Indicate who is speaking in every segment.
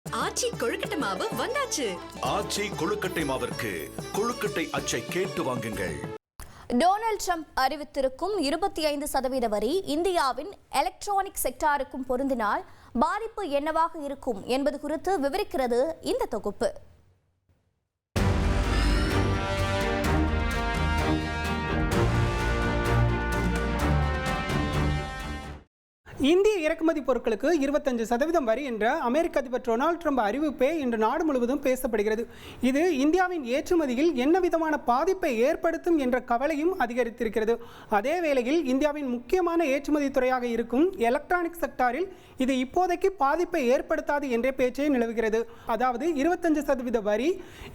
Speaker 1: ஆச்சி கொழுக்கட்டை மாவு வந்தாச்சு.
Speaker 2: ஆச்சி கொழுக்கட்டை மாவிற்கு கொழுக்கட்டை அச்சை கேட்டு வாங்குங்கள்.
Speaker 3: டொனால்ட் ட்ரம்ப் அறிவித்திருக்கும் 25% வரி இந்தியாவின் எலக்ட்ரானிக் செக்டாருக்கும் பொருந்தினால் பாதிப்பு என்னவாக இருக்கும் என்பது குறித்து விவரிக்கிறது இந்த தொகுப்பு.
Speaker 4: இந்திய இறக்குமதி பொருட்களுக்கு 25% வரி என்ற அமெரிக்க அதிபர் டொனால்ட் ட்ரம்ப் அறிவிப்பே இன்று நாடு முழுவதும் பேசப்படுகிறது. இது இந்தியாவின் ஏற்றுமதியில் என்ன விதமான பாதிப்பை ஏற்படுத்தும் என்ற கவலையும் அதிகரித்திருக்கிறது. அதே வேளையில் இந்தியாவின் முக்கியமான ஏற்றுமதி துறையாக இருக்கும் எலக்ட்ரானிக் செக்டாரில் இது இப்போதைக்கு பாதிப்பை ஏற்படுத்தாது என்ற பேச்சே நிலவுகிறது. அதாவது 25% வரி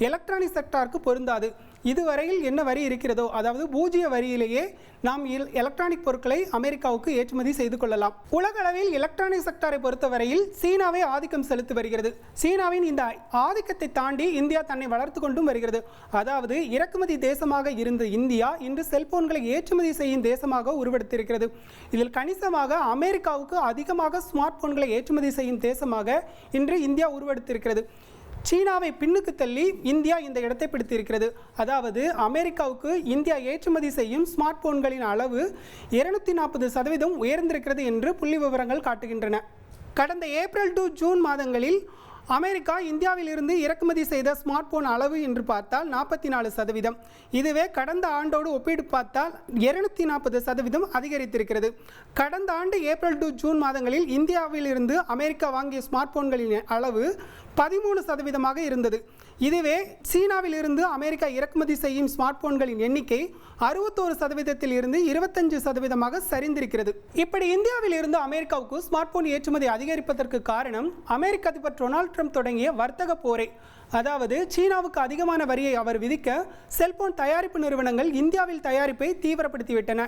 Speaker 4: எலக்ட்ரானிக் செக்டாருக்கு பொருந்தாது. இதுவரையில் என்ன வரி இருக்கிறதோ, அதாவது பூஜ்ஜிய வரியிலேயே நாம் எலக்ட்ரானிக் பொருட்களை அமெரிக்காவுக்கு ஏற்றுமதி செய்து கொள்ளலாம். உலக அளவில் எலக்ட்ரானிக் செக்டாரை பொறுத்தவரையில் சீனாவை ஆதிக்கம் செலுத்தி வருகிறது. சீனாவின் இந்த ஆதிக்கத்தை தாண்டி இந்தியா தன்னை வளர்த்து கொண்டும் வருகிறது. அதாவது இறக்குமதி தேசமாக இருந்த இந்தியா இன்று செல்போன்களை ஏற்றுமதி செய்யும் தேசமாக உருவெடுத்திருக்கிறது. இதில் கணிசமாக அமெரிக்காவுக்கு அதிகமாக ஸ்மார்ட் போன்களை ஏற்றுமதி செய்யும் தேசமாக இன்று இந்தியா உருவெடுத்திருக்கிறது. சீனாவை பின்னுக்கு தள்ளி இந்தியா இந்த இடத்தை பிடித்திருக்கிறது. அதாவது அமெரிக்காவுக்கு இந்தியா ஏற்றுமதி செய்யும் ஸ்மார்ட் போன்களின் அளவு 240% உயர்ந்திருக்கிறது என்று புள்ளி விவரங்கள் காட்டுகின்றன. கடந்த ஏப்ரல் டு ஜூன் மாதங்களில் அமெரிக்கா இந்தியாவில் இருந்து இறக்குமதி செய்த ஸ்மார்ட் போன் அளவு என்று பார்த்தால் 44%. இதுவே கடந்த ஆண்டோடு ஒப்பிட்டு பார்த்தால் 240% அதிகரித்திருக்கிறது. கடந்த ஆண்டு ஏப்ரல் டு ஜூன் மாதங்களில் இந்தியாவில் இருந்து அமெரிக்கா வாங்கிய ஸ்மார்ட் போன்களின் அளவு 13% இருந்தது. இதுவே சீனாவில் இருந்து அமெரிக்கா இறக்குமதி செய்யும் ஸ்மார்ட் போன்களின் எண்ணிக்கை 61% இருந்து 25% சரிந்திருக்கிறது. இப்படி இந்தியாவில் இருந்து அமெரிக்காவுக்கு ஸ்மார்ட் போன் ஏற்றுமதி அதிகரிப்பதற்கு காரணம் அமெரிக்க அதிபர் டொனால்ட் ட்ரம்ப் தொடங்கிய வர்த்தக போரை. அதாவது சீனாவுக்கு அதிகமான வரியை அவர் விதிக்க செல்போன் தயாரிப்பு நிறுவனங்கள் இந்தியாவில் தயாரிப்பை தீவிரப்படுத்திவிட்டன.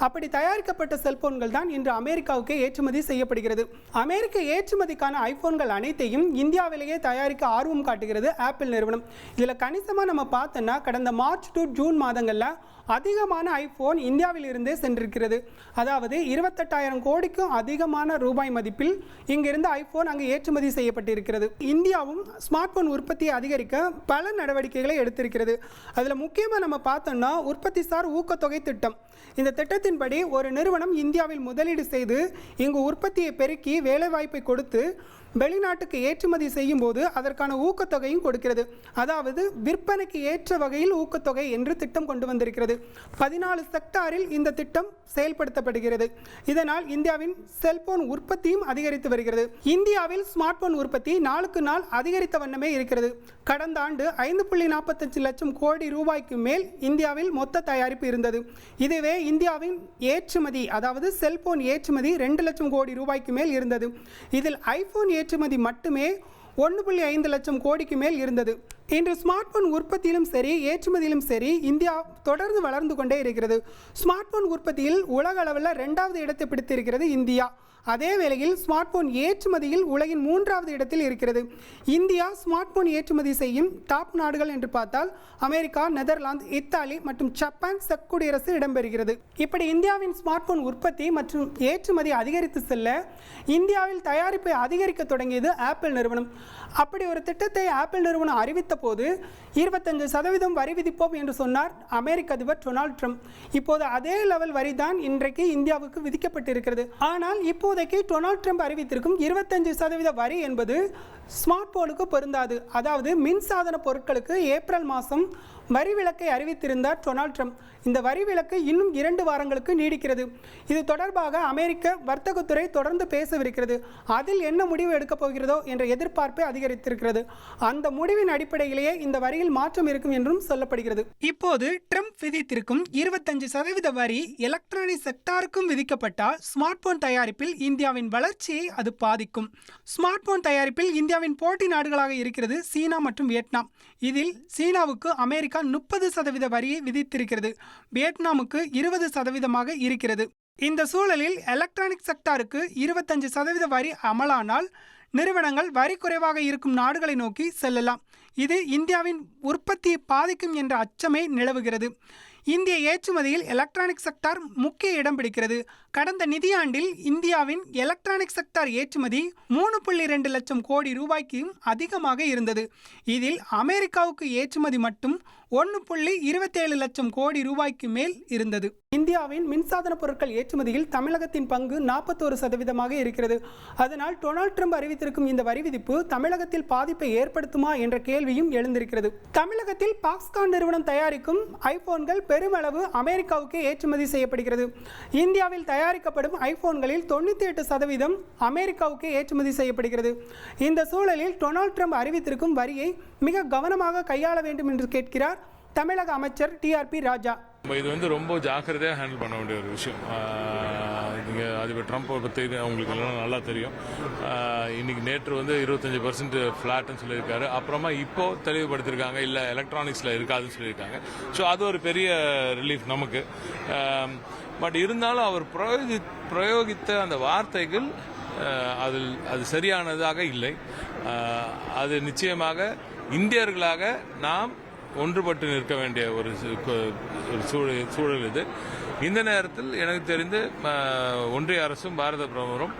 Speaker 4: அப்படி தயாரிக்கப்பட்ட செல்போன்கள் தான் இன்று அமெரிக்காவுக்கு ஏற்றுமதி செய்யப்படுகிறது. அமெரிக்க ஏற்றுமதிக்கான ஐபோன்கள் அனைத்தையும் இந்தியாவிலேயே தயாரிக்க ஆர்வம் காட்டுகிறது ஆப்பிள் நிறுவனம். இதில் கணிசமாக நம்ம பார்த்தோன்னா கடந்த மார்ச் டு ஜூன் மாதங்களில் அதிகமான ஐபோன் இந்தியாவில் இருந்தே சென்றிருக்கிறது. அதாவது 28,000 கோடிக்கும் அதிகமான ரூபாய் மதிப்பில் இங்கிருந்து ஐபோன் அங்கு ஏற்றுமதி செய்யப்பட்டிருக்கிறது. இந்தியாவும் ஸ்மார்ட் போன் உற்பத்தியை அதிகரிக்க பல நடவடிக்கைகளை எடுத்திருக்கிறது. அதில் முக்கியமாக நம்ம பார்த்தோம்னா உற்பத்தி சார் ஊக்கத்தொகை திட்டம். இந்த திட்டத்தின்படி ஒரு நிறுவனம் இந்தியாவில் முதலீடு செய்து இங்கு உற்பத்தியை பெருக்கி வேலைவாய்ப்பை கொடுத்து வெளிநாட்டுக்கு ஏற்றுமதி செய்யும் போது அதற்கான ஊக்கத்தொகையும் கொடுக்கிறது. அதாவது விற்பனைக்கு ஏற்ற வகையில் ஊக்கத்தொகை என்று திட்டம் கொண்டு வந்திருக்கிறது. 14 செக்டாரில் இந்த திட்டம் செயல்படுத்தப்படுகிறது. இதனால் இந்தியாவின் செல்போன் உற்பத்தியும் அதிகரித்து வருகிறது. இந்தியாவில் ஸ்மார்ட் போன் உற்பத்தி நாளுக்கு நாள் அதிகரித்த வண்ணமே இருக்கிறது. கடந்த ஆண்டு 5.45 லட்சம் கோடி ரூபாய்க்கு மேல் இந்தியாவில் மொத்த தயாரிப்பு இருந்தது. இதுவே இந்தியாவின் ஏற்றுமதி, அதாவது செல்போன் ஏற்றுமதி 2 லட்சம் கோடி ரூபாய்க்கு மேல் இருந்தது. இதில் ஐபோன் ஏற்றுமதி மட்டுமே 1.5 லட்சம் கோடிக்கு மேல் இருந்தது. இன்று ஸ்மார்ட் போன் உற்பத்தியிலும் சரி ஏற்றுமதியிலும் சரி இந்தியா தொடர்ந்து வளர்ந்து கொண்டே இருக்கிறது. ஸ்மார்ட் போன் உற்பத்தியில் உலக அளவில் 2வது இடத்தை பிடித்திருக்கிறது இந்தியா. அதே வேளையில் ஸ்மார்ட் போன் ஏற்றுமதியில் உலகின் 3வது இடத்தில் இருக்கிறது. இந்தியா ஸ்மார்ட் போன் ஏற்றுமதி செய்யும் டாப் நாடுகள் என்று பார்த்தால் அமெரிக்கா, நெதர்லாந்து, இத்தாலி மற்றும் ஜப்பான், செக் குடியரசு இடம்பெறுகிறது. இப்படி இந்தியாவின் ஸ்மார்ட் போன் உற்பத்தி மற்றும் ஏற்றுமதி அதிகரித்து செல்ல இந்தியாவில் தயாரிப்பை அதிகரிக்க தொடங்கியது ஆப்பிள் நிறுவனம். அப்படி ஒரு திட்டத்தை ஆப்பிள் நிறுவனம் அறிவித்த போது 25% வரி விதிப்போம் என்று சொன்னார் அமெரிக்க அதிபர் டொனால்ட் ட்ரம்ப். இப்போது அதே லெவல் வரி தான் இன்றைக்கு இந்தியாவுக்கு விதிக்கப்பட்டிருக்கிறது. ஆனால் இப்போதைக்கு டொனால்ட் ட்ரம்ப் அறிவித்திருக்கும் 25% வரி என்பது ஸ்மார்ட் போனுக்கு பொருந்தாது. அதாவது மின்சாதன பொருட்களுக்கு ஏப்ரல் மாதம் வரி விலக்கை அறிவித்திருந்தார் டொனால்ட் ட்ரம்ப். இந்த வரி விலக்கு இன்னும் 2 வாரங்களுக்கு நீடிக்கிறது. இது தொடர்பாக அமெரிக்க வர்த்தகத்துறை தொடர்ந்து பேசவிருக்கிறது. அதில் என்ன முடிவு எடுக்கப் போகிறதோ என்ற எதிர்பார்ப்பை அதிகரித்திருக்கிறது. அந்த முடிவின் அடிப்படையிலேயே இந்த வரியில் மாற்றம் இருக்கும் என்றும் சொல்லப்படுகிறது. இப்போது ட்ரம்ப் விதித்திருக்கும் 25% வரி எலக்ட்ரானிக் செக்டாருக்கும் விதிக்கப்பட்டால் ஸ்மார்ட் போன் தயாரிப்பில் இந்தியாவின் வளர்ச்சியை அது பாதிக்கும். ஸ்மார்ட் போன் தயாரிப்பில் இந்தியாவின் போட்டி நாடுகளாக இருக்கிறது சீனா மற்றும் வியட்நாம். இதில் சீனாவுக்கு அமெரிக்கா 30% வரியை விதித்திருக்கிறது. வியட்நாமுக்கு 20% இருக்கிறது. இந்த சூழலில் எலக்ட்ரானிக் செக்டாருக்கு 25% வரி அமலானால் நிறுவனங்கள் வரி குறைவாக இருக்கும் நாடுகளை நோக்கி செல்லலாம். இது இந்தியாவின் உற்பத்தியை பாதிக்கும் என்ற அச்சமே நிலவுகிறது. இந்திய ஏற்றுமதியில் எலக்ட்ரானிக் செக்டார் முக்கிய இடம் பிடிக்கிறது. கடந்த நிதியாண்டில் இந்தியாவின் எலக்ட்ரானிக் செக்டார் ஏற்றுமதி 3.2 லட்சம் கோடி ரூபாய்க்கும் அதிகமாக இருந்தது. இதில் அமெரிக்காவுக்கு ஏற்றுமதி மட்டும் 1.27 லட்சம் கோடி ரூபாய்க்கு மேல் இருந்தது. இந்தியாவின் மின்சாதன பொருட்கள் ஏற்றுமதியில் தமிழகத்தின் பங்கு 41% இருக்கிறது. அதனால் டொனால்ட் ட்ரம்ப் அறிவித்திருக்கும் இந்த வரி விதிப்பு தமிழகத்தில் பாதிப்பை ஏற்படுத்துமா என்ற கேள்வியும் எழுந்திருக்கிறது. தமிழகத்தில் பாக்ஸ்கான் நிறுவனம் தயாரிக்கும் ஐபோன்கள் பெருமளவு அமெரிக்காவுக்கு ஏற்றுமதி செய்யப்படுகிறது. இந்தியாவில் தயாரிக்கப்படும் ஐபோன்களில் 98% அமெரிக்காவுக்கு ஏற்றுமதி செய்யப்படுகிறது. இந்த சூழலில் டொனால்ட் ட்ரம்ப் அறிவித்திருக்கும் வரியை மிக கவனமாக கையாள வேண்டும் என்று கேட்கிறார் தமிழக அமைச்சர் டிஆர்பி ராஜா.
Speaker 5: இது ரொம்ப ஜாக்கிரதையாக ஹேண்டில் பண்ண வேண்டிய ஒரு விஷயம். நீங்கள் அதிபர் ட்ரம்ப்பை பற்றி அவங்களுக்கு எல்லாம் நல்லா தெரியும். இன்னைக்கு நேற்று 25% ஃப்ளாட்னு சொல்லியிருக்காரு. அப்புறமா இப்போ தெளிவுபடுத்தியிருக்காங்க, இல்லை எலக்ட்ரானிக்ஸில் இருக்காதுன்னு சொல்லியிருக்காங்க. ஸோ அது ஒரு பெரிய ரிலீஃப் நமக்கு. பட் இருந்தாலும் அவர் பிரயோகித்த அந்த வார்த்தைகள் அது சரியானதாக இல்லை. அது நிச்சயமாக இந்தியர்களாக நாம் ஒன்றுபட்டு நிற்க வேண்டிய ஒரு சூழல் இது. இந்த நேரத்தில் எனக்கு தெரிந்து ஒன்றிய அரசும் பாரத பிரதமரும்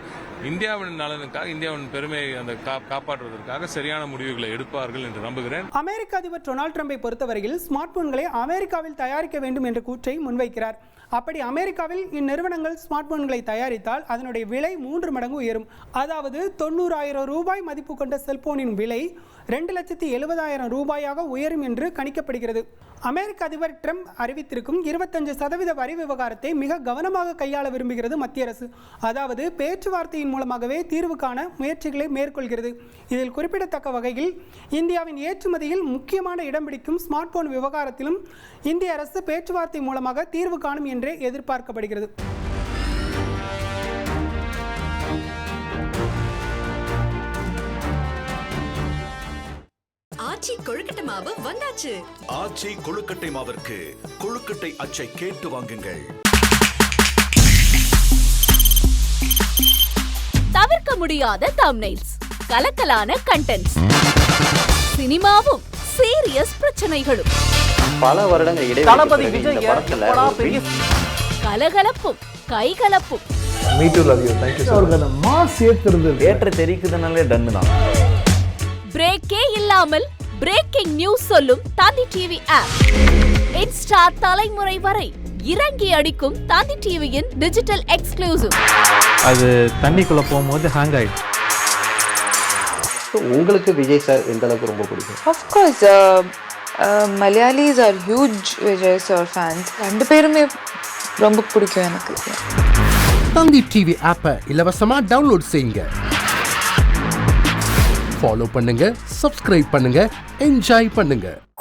Speaker 5: இந்தியாவின் நலனுக்காக, இந்தியாவின் பெருமையை காப்பாற்றுவதற்காக சரியான முடிவுகளை எடுப்பார்கள் என்று நம்புகிறேன்.
Speaker 4: அமெரிக்க அதிபர் டொனால்ட் ட்ரம்பை பொறுத்தவரையில் ஸ்மார்ட் போன்களை அமெரிக்காவில் தயாரிக்க வேண்டும் என்ற கூற்றை முன்வைக்கிறார். அப்படி அமெரிக்காவில் இந்நிறுவனங்கள் ஸ்மார்ட் போன்களை தயாரித்தால் அதனுடைய விலை 3 மடங்கு உயரும். அதாவது 90,000 ரூபாய் மதிப்பு கொண்ட செல்போனின் விலை 2,70,000 ரூபாயாக உயரும் என்று கணிக்கப்படுகிறது. அமெரிக்க அதிபர் ட்ரம்ப் அறிவித்திருக்கும் 25% வரி விவகாரத்தை மிக கவனமாக கையாள விரும்புகிறது மத்திய அரசு. அதாவது பேச்சுவார்த்தையின் மூலமாகவே தீர்வு காண முயற்சிகளை மேற்கொள்கிறது. இதில் குறிப்பிடத்தக்க வகையில் இந்தியாவின் ஏற்றுமதியில் முக்கியமான இடம் பிடிக்கும் ஸ்மார்ட் போன் விவகாரத்திலும் இந்திய அரசு பேச்சுவார்த்தை மூலமாக தீர்வு காணும் என்றே எதிர்பார்க்கப்படுகிறது.
Speaker 1: ஆச்சி கொழுக்கட்டை மாவு வந்தாச்சு.
Speaker 2: ஆச்சி கொழுக்கட்டை மாவிற்கு கொழுக்கட்டை அச்சை கேட்டு வாங்குங்கள்.
Speaker 6: தவிர்க்க முடியாத தம்ப்நெயில்ஸ், கலக்கலான கண்டென்ட்ஸ், சினிமாவும் சீரியஸ் பிரச்சனைகளும்,
Speaker 7: பல வருடங்கள் இடைவெளி
Speaker 6: கலகலப்பும் கைகலப்பும்,
Speaker 7: ஏற்ற தெரிக்குதுனாலே டன்னு தான்.
Speaker 6: பிரேக்கே இல்லாமல் பிரேக்கிங் நியூஸ் சொல்லும் தந்தி டிவி ஆப். இன்ஸ்டா தலைமுறை வரை இறங்கி அடிக்கும் தந்தி டிவியின் டிஜிட்டல் எக்ஸ்க்ளூசிவ்.
Speaker 8: அது தண்ணிக்குள்ள போகும்போது ஹேங் ஆயிடுச்சு.
Speaker 7: உங்களுக்கு விஜய் சார் எந்த அளவுக்கு ரொம்ப பிடிக்கும்?
Speaker 9: Of course, Malayalis are huge Vijay sir fans. ரெண்டு பேருமே ரொம்ப பிடிக்கும் எனக்கு.
Speaker 10: தந்தி டிவி ஆப்பை இலவசமா டவுன்லோட் செய்யுங்க. ஃபாலோ பண்ணுங்க, சப்ஸ்கிரைப் பண்ணுங்க, என்ஜாய் பண்ணுங்க.